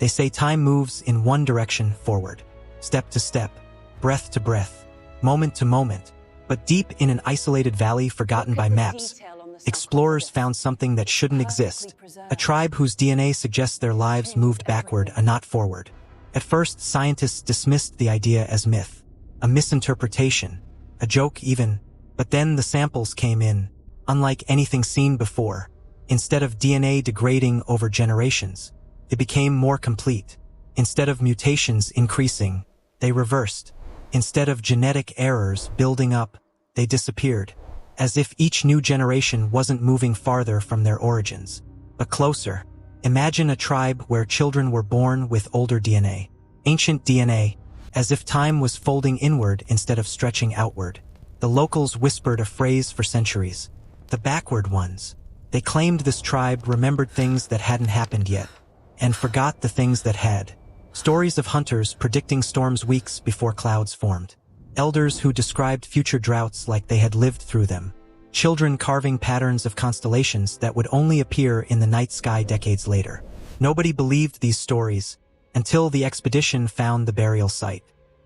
They say time moves in one direction forward, step to step, breath to breath, moment to moment. But deep in an isolated valley forgotten by maps, explorers found something that shouldn't exist, a tribe whose DNA suggests their lives moved backward and not forward. At first, scientists dismissed the idea as myth, a misinterpretation, a joke even, but then the samples came in, unlike anything seen before. Instead of DNA degrading over generations, it became more complete. Instead of mutations increasing, they reversed. Instead of genetic errors building up, they disappeared, as if each new generation wasn't moving farther from their origins, but closer. Imagine a tribe where children were born with older DNA, ancient DNA, as if time was folding inward instead of stretching outward. The locals whispered a phrase for centuries, the backward ones. They claimed this tribe remembered things that hadn't happened yet, and forgot the things that had. Stories of hunters predicting storms weeks before clouds formed. Elders who described future droughts like they had lived through them. Children carving patterns of constellations that would only appear in the night sky decades later. Nobody believed these stories until the expedition found the burial site.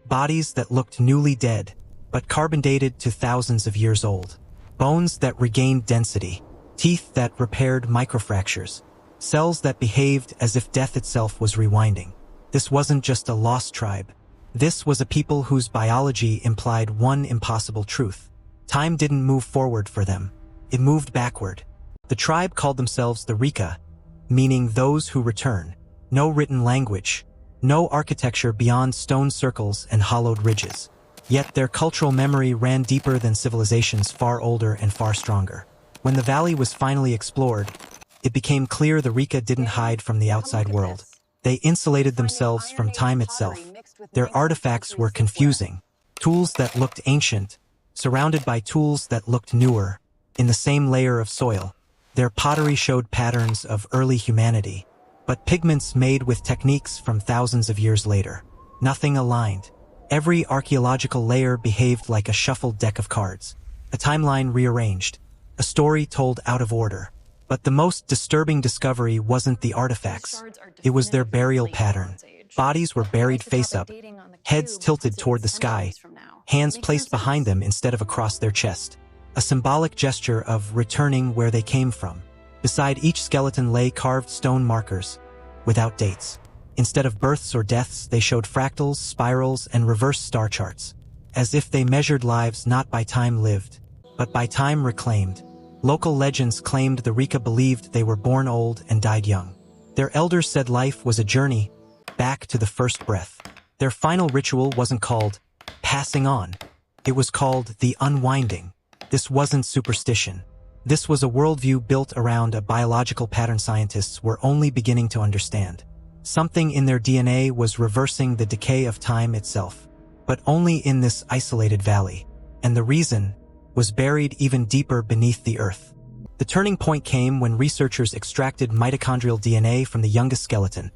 Bodies that looked newly dead, but carbon dated to thousands of years old. Bones that regained density. Teeth that repaired microfractures. Cells that behaved as if death itself was rewinding. This wasn't just a lost tribe. This was a people whose biology implied one impossible truth. Time didn't move forward for them. It moved backward. The tribe called themselves the Reka, meaning those who return. No written language. No architecture beyond stone circles and hollowed ridges. Yet their cultural memory ran deeper than civilizations far older and far stronger. When the valley was finally explored, it became clear the Reka didn't hide from the outside world. They insulated themselves from time itself. Their artifacts were confusing. Tools that looked ancient, surrounded by tools that looked newer, in the same layer of soil. Their pottery showed patterns of early humanity, but pigments made with techniques from thousands of years later. Nothing aligned. Every archaeological layer behaved like a shuffled deck of cards. A timeline rearranged. A story told out of order. But the most disturbing discovery wasn't the artifacts. It was their burial pattern. Bodies were buried face up, heads tilted toward the sky, hands placed behind them instead of across their chest. A symbolic gesture of returning where they came from. Beside each skeleton lay carved stone markers, without dates. Instead of births or deaths, they showed fractals, spirals, and reverse star charts, as if they measured lives not by time lived, but by time reclaimed. Local legends claimed the Reka believed they were born old and died young. Their elders said life was a journey back to the first breath. Their final ritual wasn't called passing on. It was called the unwinding. This wasn't superstition. This was a worldview built around a biological pattern scientists were only beginning to understand. Something in their DNA was reversing the decay of time itself, but only in this isolated valley. And the reason was buried even deeper beneath the earth. The turning point came when researchers extracted mitochondrial DNA from the youngest skeleton,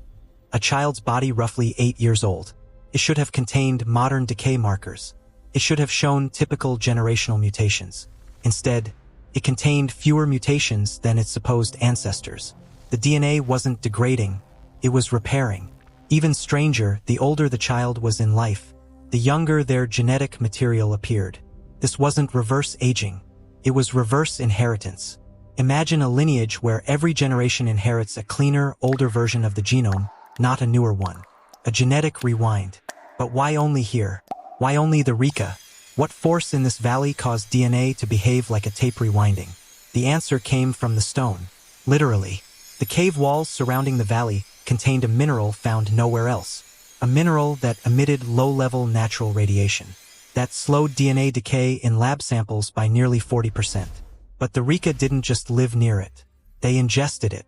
a child's body roughly 8 years old. It should have contained modern decay markers. It should have shown typical generational mutations. Instead, it contained fewer mutations than its supposed ancestors. The DNA wasn't degrading, it was repairing. Even stranger, the older the child was in life, the younger their genetic material appeared. This wasn't reverse aging. It was reverse inheritance. Imagine a lineage where every generation inherits a cleaner, older version of the genome, not a newer one. A genetic rewind. But why only here? Why only the Reka? What force in this valley caused DNA to behave like a tape rewinding? The answer came from the stone. Literally. The cave walls surrounding the valley contained a mineral found nowhere else. A mineral that emitted low-level natural radiation. That slowed DNA decay in lab samples by nearly 40%. But the Reka didn't just live near it. They ingested it,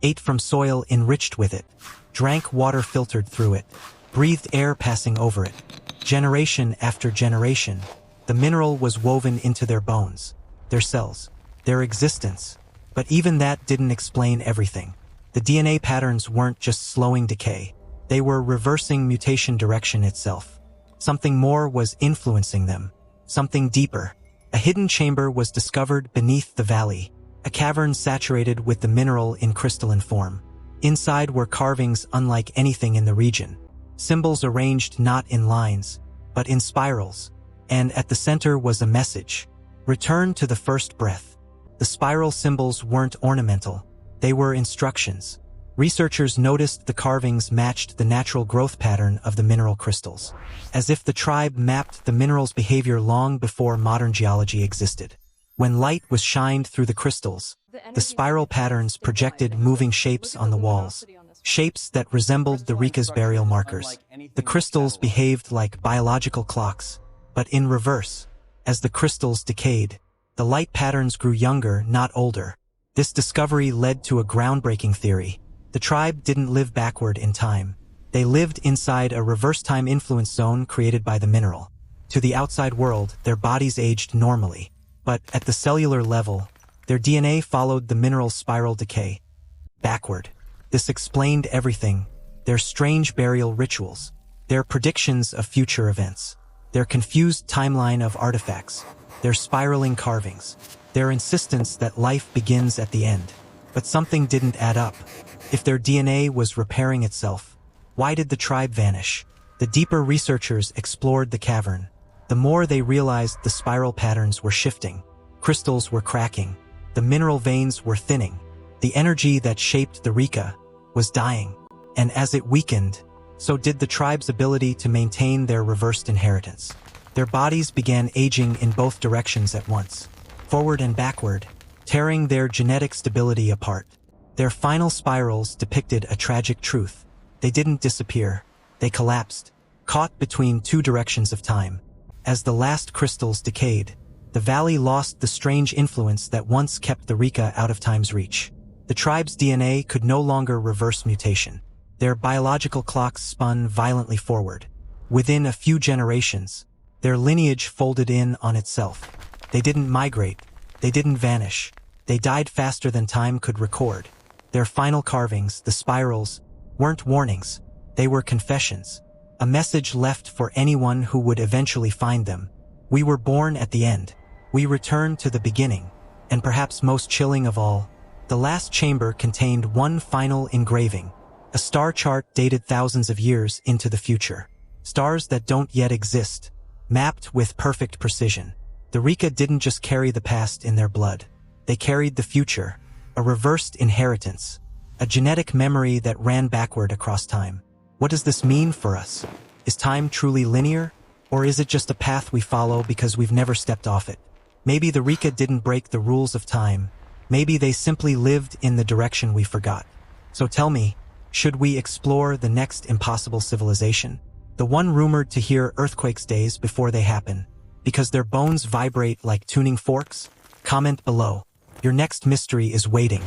ate from soil enriched with it, drank water filtered through it, breathed air passing over it. Generation after generation, the mineral was woven into their bones, their cells, their existence. But even that didn't explain everything. The DNA patterns weren't just slowing decay. They were reversing mutation direction itself. Something more was influencing them. Something deeper. A hidden chamber was discovered beneath the valley. A cavern saturated with the mineral in crystalline form. Inside were carvings unlike anything in the region. Symbols arranged not in lines, but in spirals. And at the center was a message. Return to the first breath. The spiral symbols weren't ornamental. They were instructions. Researchers noticed the carvings matched the natural growth pattern of the mineral crystals, as if the tribe mapped the mineral's behavior long before modern geology existed. When light was shined through the crystals, the spiral patterns projected moving shapes on the walls, shapes that resembled the Reka's burial markers. The crystals behaved like biological clocks, but in reverse. As the crystals decayed, the light patterns grew younger, not older. This discovery led to a groundbreaking theory. The tribe didn't live backward in time. They lived inside a reverse-time influence zone created by the mineral. To the outside world, their bodies aged normally. But at the cellular level, their DNA followed the mineral's spiral decay. Backward. This explained everything. Their strange burial rituals, their predictions of future events, their confused timeline of artifacts, their spiraling carvings, their insistence that life begins at the end. But something didn't add up. If their DNA was repairing itself, why did the tribe vanish? The deeper researchers explored the cavern. The more they realized the spiral patterns were shifting. Crystals were cracking. The mineral veins were thinning. The energy that shaped the Reka was dying. And as it weakened, so did the tribe's ability to maintain their reversed inheritance. Their bodies began aging in both directions at once, forward and backward, tearing their genetic stability apart. Their final spirals depicted a tragic truth. They didn't disappear. They collapsed, caught between two directions of time. As the last crystals decayed, the valley lost the strange influence that once kept the Reka out of time's reach. The tribe's DNA could no longer reverse mutation. Their biological clocks spun violently forward. Within a few generations, their lineage folded in on itself. They didn't migrate. They didn't vanish. They died faster than time could record. Their final carvings, the spirals, weren't warnings. They were confessions. A message left for anyone who would eventually find them. We were born at the end. We returned to the beginning. And perhaps most chilling of all, the last chamber contained one final engraving, a star chart dated thousands of years into the future. Stars that don't yet exist, mapped with perfect precision. The Reka didn't just carry the past in their blood. They carried the future, a reversed inheritance, a genetic memory that ran backward across time. What does this mean for us? Is time truly linear? Or is it just a path we follow because we've never stepped off it? Maybe the Reka didn't break the rules of time. Maybe they simply lived in the direction we forgot. So tell me, should we explore the next impossible civilization? The one rumored to hear earthquakes days before they happen, because their bones vibrate like tuning forks? Comment below. Your next mystery is waiting.